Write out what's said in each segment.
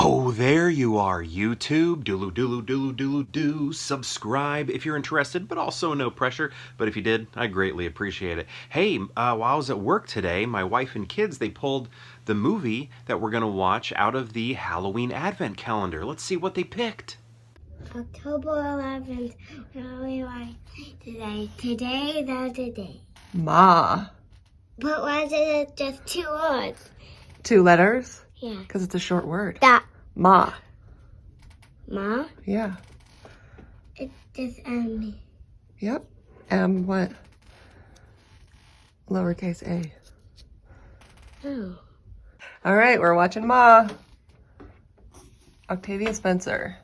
Oh, there you are, YouTube. Doodle doodle doodle doodle do. Subscribe if you're interested, but also no pressure. But if you did, I greatly appreciate it. Hey, while I was at work today, my wife and kids, they pulled the movie that we're going to watch out of the Halloween Advent calendar. Let's see what they picked. October 11th, really like today. Today, that's the day. Ma. But why is it just 2 words? 2 letters? Yeah. Because it's a short word. That. Ma. Ma? Yeah. It's just M. Yep. M what? Lowercase a. Oh. All right, we're watching Ma. Octavia Spencer.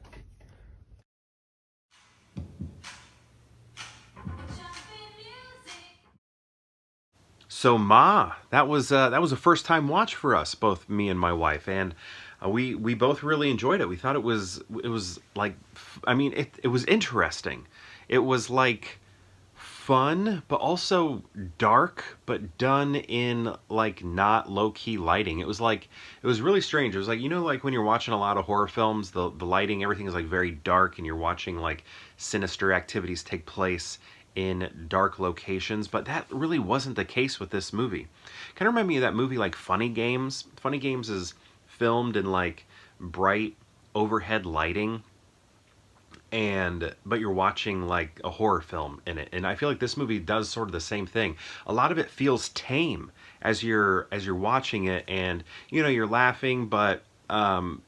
So Ma, that was a first time watch for us, both me and my wife, and we both really enjoyed it. We thought it was like, I mean, it was interesting. It was like fun, but also dark, but done in like not low key lighting. It was like, it was really strange. It was like, you know, like when you're watching a lot of horror films, the lighting, everything is like very dark, and you're watching like sinister activities take place in dark locations, but that really wasn't the case with this movie. Kind of remind me of that movie like Funny Games. Funny Games is filmed in like bright overhead lighting, and but you're watching like a horror film in it, and I feel like this movie does sort of the same thing. A lot of it feels tame as you're watching it, and you know, you're laughing, but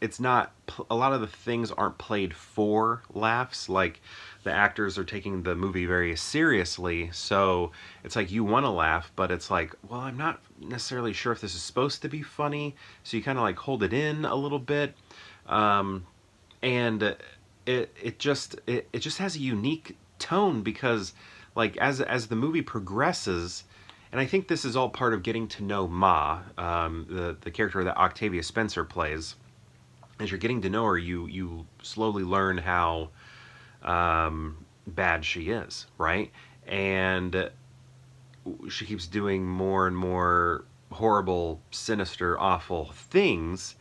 it's not, a lot of the things aren't played for laughs. Like the actors are taking the movie very seriously, so it's like you want to laugh, but it's like, well, I'm not necessarily sure if this is supposed to be funny, so you kind of like hold it in a little bit. And it just has a unique tone, because like as the movie progresses, and I think this is all part of getting to know Ma, the character that Octavia Spencer plays. As you're getting to know her, you slowly learn how bad she is, right? And she keeps doing more and more horrible, sinister, awful things,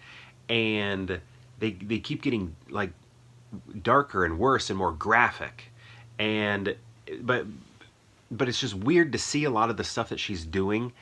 and they keep getting like darker and worse and more graphic. And but but it's just weird to see a lot of the stuff that she's doing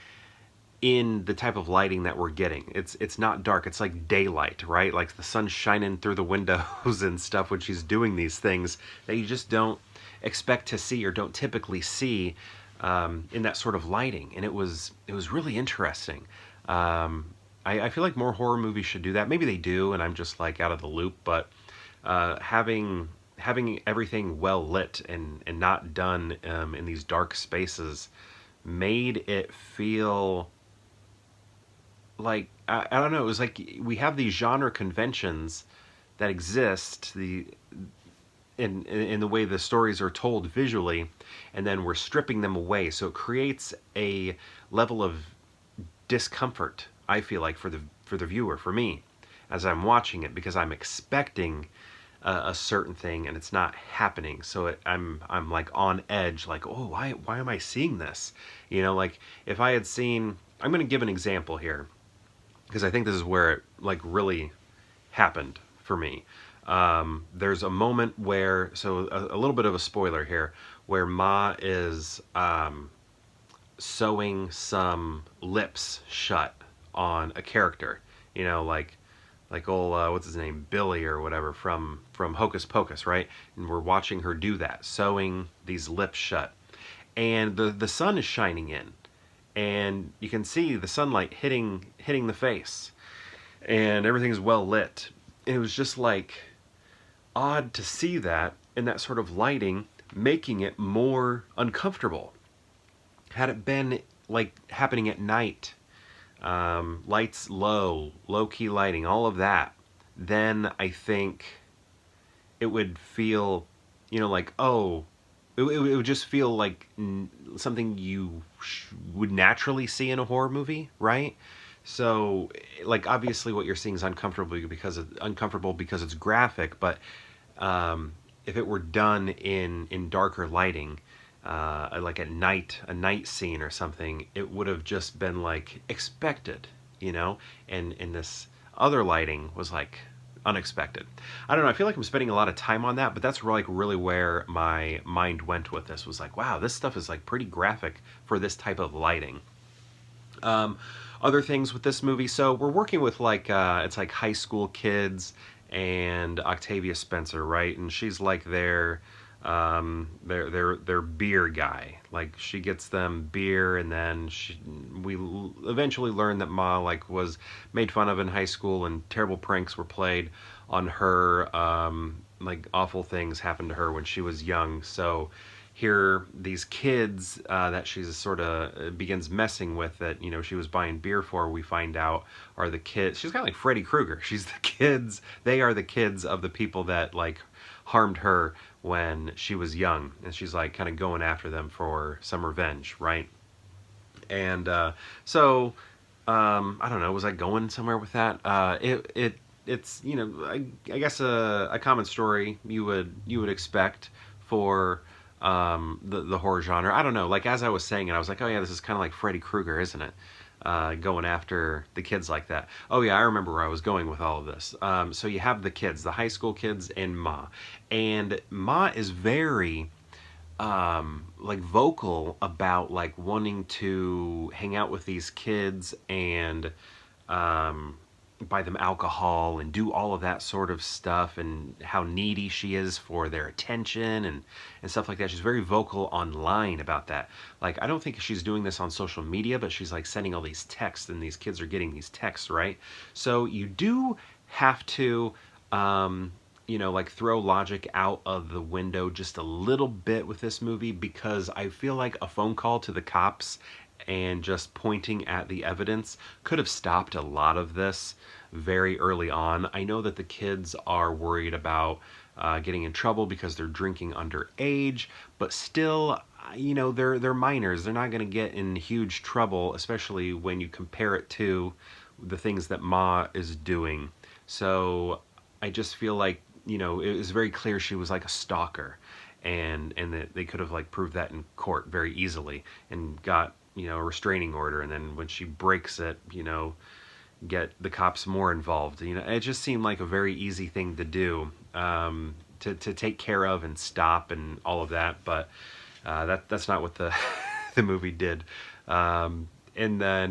in the type of lighting that we're getting. It's not dark, it's like daylight, right? Like the sun's shining through the windows and stuff when she's doing these things that you just don't expect to see, or don't typically see in that sort of lighting. And it was really interesting. I feel like more horror movies should do that. Maybe they do, and I'm just like out of the loop. But having everything well lit and not done in these dark spaces made it feel like, I don't know. It was like we have these genre conventions that exist, in the way the stories are told visually, and then we're stripping them away. So it creates a level of discomfort, I feel like, for the viewer, for me, as I'm watching it, because I'm expecting a certain thing and it's not happening. So I'm like on edge, like, oh, why am I seeing this? You know, like if I had seen, I'm going to give an example here, because I think this is where it like really happened for me. There's a moment where, so a little bit of a spoiler here, where Ma is sewing some lips shut on a character, you know, like old what's his name, Billy or whatever, from Hocus Pocus, right? And we're watching her do that, sewing these lips shut, and the sun is shining in, and you can see the sunlight hitting the face, and everything's well lit. And it was just like odd to see that in that sort of lighting, making it more uncomfortable. Had it been like happening at night, lights low key lighting, all of that, then I think it would feel, you know, like, oh, it would just feel like something you would naturally see in a horror movie, right? So, like, obviously what you're seeing is uncomfortable because it's graphic, but if it were done in darker lighting, like at night, a night scene or something, it would have just been like expected, you know. And this other lighting was like unexpected. I don't know. I feel like I'm spending a lot of time on that, but that's like really where my mind went with this. Was like, wow, this stuff is like pretty graphic for this type of lighting. Um, Other things with this movie. So we're working with like it's like high school kids and Octavia Spencer, right? And she's like their beer guy. Like she gets them beer, and then we eventually learn that Ma like was made fun of in high school, and terrible pranks were played on her. Like awful things happened to her when she was young. So here these kids that she's sort of begins messing with, that she was buying beer for, we find out are the kids. She's kind of like Freddy Krueger. She's the kids. They are the kids of the people that like harmed her when she was young, and she's like kind of going after them for some revenge, right? And I don't know, was I going somewhere with that? It's I guess a common story you would expect for the horror genre. I don't know. Like as I was saying it, I was like, oh yeah, this is kind of like Freddy Krueger, isn't it? Going after the kids like that. Oh yeah, I remember where I was going with all of this. So you have the kids, the high school kids, and Ma is very like vocal about like wanting to hang out with these kids and um, buy them alcohol and do all of that sort of stuff, and how needy she is for their attention and stuff like that. She's very vocal online about that. Like I don't think she's doing this on social media, but she's like sending all these texts, and these kids are getting these texts, right? So you do have to like throw logic out of the window just a little bit with this movie, because I feel like a phone call to the cops and just pointing at the evidence could have stopped a lot of this very early on. I know that the kids are worried about getting in trouble because they're drinking underage, but still, they're minors. They're not going to get in huge trouble, especially when you compare it to the things that Ma is doing. So I just feel like it was very clear she was like a stalker, and that they could have like proved that in court very easily and got a restraining order, and then when she breaks it, get the cops more involved. It just seemed like a very easy thing to do, to take care of and stop and all of that, but that's not what the the movie did. And then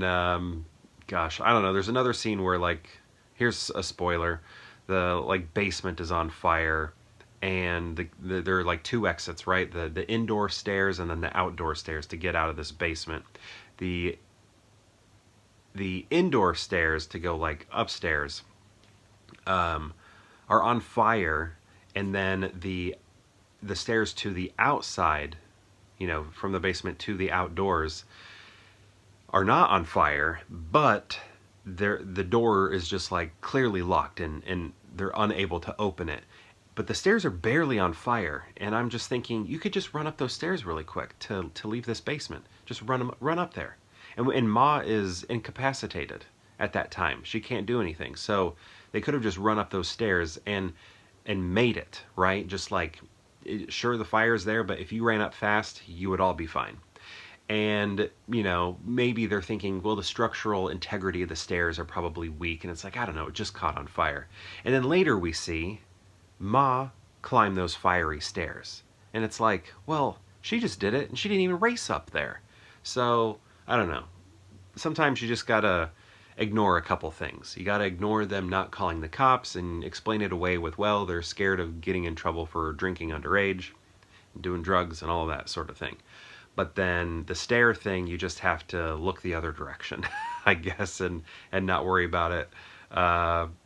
gosh, I don't know, there's another scene where like, here's a spoiler, the like basement is on fire, and there are like two exits, right? The indoor stairs and then the outdoor stairs to get out of this basement. The indoor stairs to go like upstairs are on fire, and then the stairs to the outside, from the basement to the outdoors, are not on fire, but the door is just like clearly locked, and they're unable to open it. But the stairs are barely on fire, and I'm just thinking you could just run up those stairs really quick to leave this basement. Just run up there. And Ma is incapacitated at that time. She can't do anything. So they could have just run up those stairs and made it, right? Just like, sure, the fire's there, but if you ran up fast, you would all be fine. And maybe they're thinking, well, the structural integrity of the stairs are probably weak, and it's like, I don't know, it just caught on fire. And then later we see Ma climb those fiery stairs, and it's like, well, she just did it and she didn't even race up there. So I don't know, sometimes you just gotta ignore a couple things. You gotta ignore them not calling the cops and explain it away with, well, they're scared of getting in trouble for drinking underage, doing drugs and all of that sort of thing. But then the stair thing, you just have to look the other direction, I guess, and not worry about it.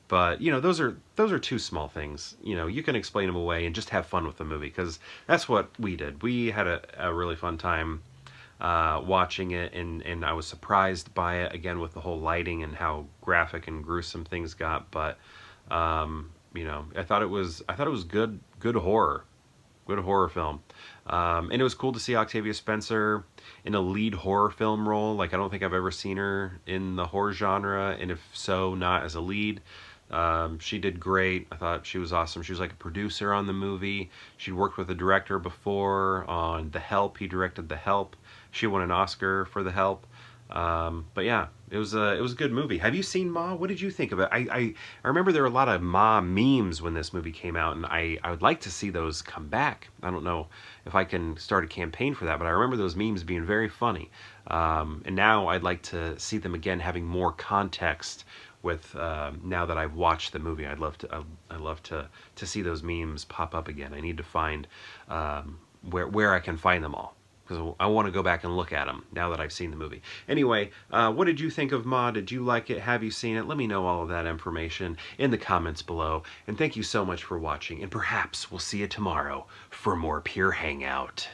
But those are two small things. You can explain them away and just have fun with the movie, because that's what we did. We had a really fun time watching it, and I was surprised by it again with the whole lighting and how graphic and gruesome things got. But I thought it was good horror. Good horror film. And it was cool to see Octavia Spencer in a lead horror film role. Like, I don't think I've ever seen her in the horror genre, and if so, not as a lead. She did great. I thought she was awesome. She was like a producer on the movie. She'd worked with the director before on The Help. He directed The Help. She won an Oscar for The Help. But yeah, it was a good movie. Have you seen Ma? What did you think of it? I remember there were a lot of Ma memes when this movie came out, and I would like to see those come back. I don't know if I can start a campaign for that, but I remember those memes being very funny. And now I'd like to see them again, having more context. With now that I've watched the movie, I'd love to see those memes pop up again. I need to find where I can find them all, because I want to go back and look at them now that I've seen the movie. Anyway, what did you think of Ma? Did you like it? Have you seen it? Let me know all of that information in the comments below. And thank you so much for watching. And perhaps we'll see you tomorrow for more Pure Hangout.